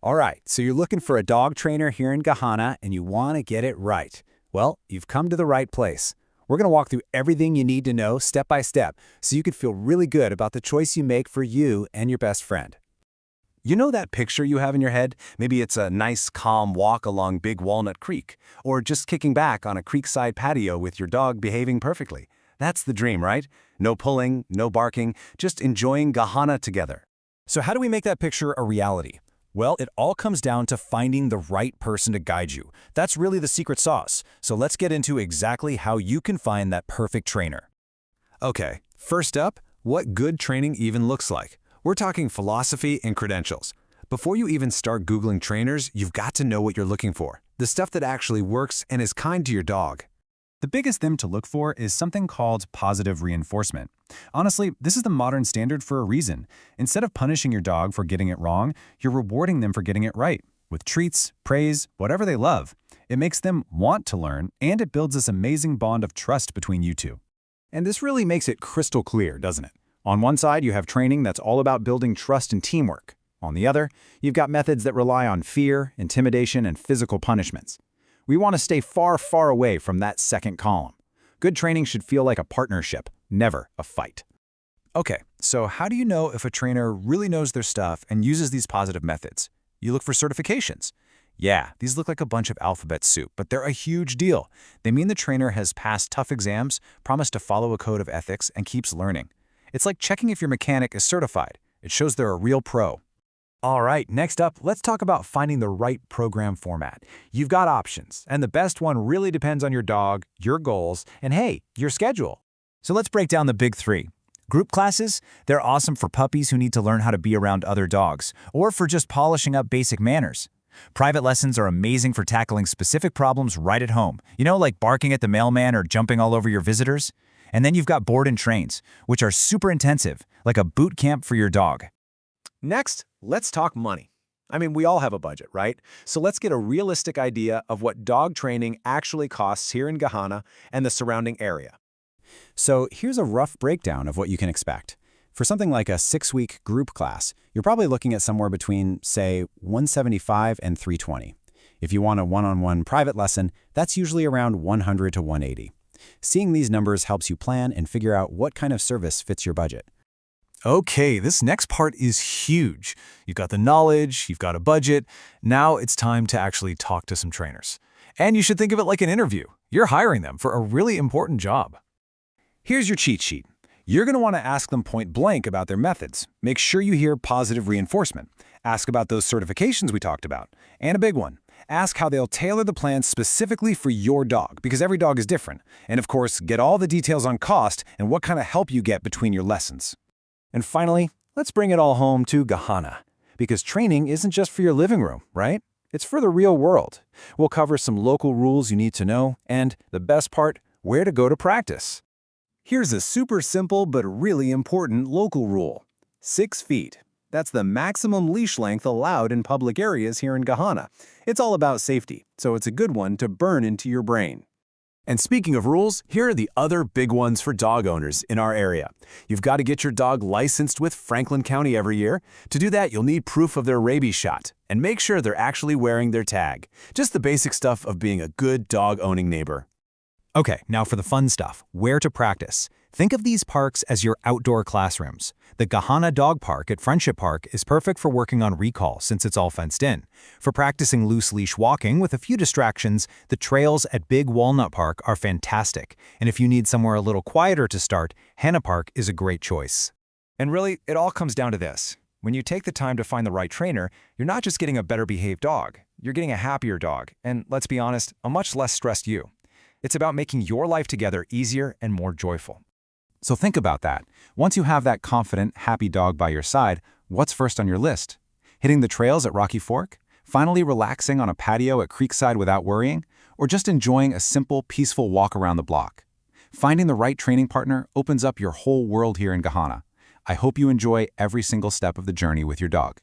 All right, so you're looking for a dog trainer here in Gahanna and you want to get it right. Well, you've come to the right place. We're going to walk through everything you need to know step by step so you can feel really good about the choice you make for you and your best friend. You know that picture you have in your head? Maybe it's a nice, calm walk along Big Walnut Creek, or just kicking back on a creekside patio with your dog behaving perfectly. That's the dream, right? No pulling, no barking, just enjoying Gahanna together. So how do we make that picture a reality? Well, it all comes down to finding the right person to guide you. That's really the secret sauce. So let's get into exactly how you can find that perfect trainer. Okay, first up, what good training even looks like. We're talking philosophy and credentials. Before you even start Googling trainers, you've got to know what you're looking for. The stuff that actually works and is kind to your dog. The biggest thing to look for is something called positive reinforcement. Honestly, this is the modern standard for a reason. Instead of punishing your dog for getting it wrong, you're rewarding them for getting it right, with treats, praise, whatever they love. It makes them want to learn, and it builds this amazing bond of trust between you two. And this really makes it crystal clear, doesn't it? On one side, you have training that's all about building trust and teamwork. On the other, you've got methods that rely on fear, intimidation, and physical punishments. We want to stay far, far away from that second column. Good training should feel like a partnership, never a fight. Okay, so how do you know if a trainer really knows their stuff and uses these positive methods? You look for certifications. Yeah, these look like a bunch of alphabet soup, but they're a huge deal. They mean the trainer has passed tough exams, promised to follow a code of ethics, and keeps learning. It's like checking if your mechanic is certified. It shows they're a real pro. All right, next up, let's talk about finding the right program format. You've got options, and the best one really depends on your dog, your goals, and hey, your schedule. So let's break down the big three. Group classes, they're awesome for puppies who need to learn how to be around other dogs, or for just polishing up basic manners. Private lessons are amazing for tackling specific problems right at home, like barking at the mailman or jumping all over your visitors. And then you've got board and trains, which are super intensive, like a boot camp for your dog. Next, let's talk money. I mean, we all have a budget, right? So let's get a realistic idea of what dog training actually costs here in Gahanna and the surrounding area. So here's a rough breakdown of what you can expect. For something like a 6-week group class, you're probably looking at somewhere between, say, $175 and $320. If you want a one-on-one private lesson, that's usually around $100 to $180. Seeing these numbers helps you plan and figure out what kind of service fits your budget. Okay, this next part is huge. You've got the knowledge, you've got a budget. Now it's time to actually talk to some trainers. And you should think of it like an interview. You're hiring them for a really important job. Here's your cheat sheet. You're going to want to ask them point blank about their methods. Make sure you hear positive reinforcement. Ask about those certifications we talked about. And a big one, ask how they'll tailor the plan specifically for your dog, because every dog is different. And of course, get all the details on cost and what kind of help you get between your lessons. And finally, let's bring it all home to Gahanna, because training isn't just for your living room, right? It's for the real world. We'll cover some local rules you need to know, and the best part, where to go to practice. Here's a super simple but really important local rule. 6 feet. That's the maximum leash length allowed in public areas here in Gahanna. It's all about safety, so it's a good one to burn into your brain. And speaking of rules, here are the other big ones for dog owners in our area. You've got to get your dog licensed with Franklin County every year. To do that, you'll need proof of their rabies shot, and make sure they're actually wearing their tag. Just the basic stuff of being a good dog-owning neighbor. Okay, now for the fun stuff, where to practice. Think of these parks as your outdoor classrooms. The Gahanna Dog Park at Friendship Park is perfect for working on recall since it's all fenced in. For practicing loose leash walking with a few distractions, the trails at Big Walnut Park are fantastic. And if you need somewhere a little quieter to start, Gahanna Park is a great choice. And really, it all comes down to this. When you take the time to find the right trainer, you're not just getting a better behaved dog, you're getting a happier dog, and let's be honest, a much less stressed you. It's about making your life together easier and more joyful. So think about that. Once you have that confident, happy dog by your side, what's first on your list? Hitting the trails at Rocky Fork? Finally relaxing on a patio at Creekside without worrying? Or just enjoying a simple, peaceful walk around the block? Finding the right training partner opens up your whole world here in Gahanna. I hope you enjoy every single step of the journey with your dog.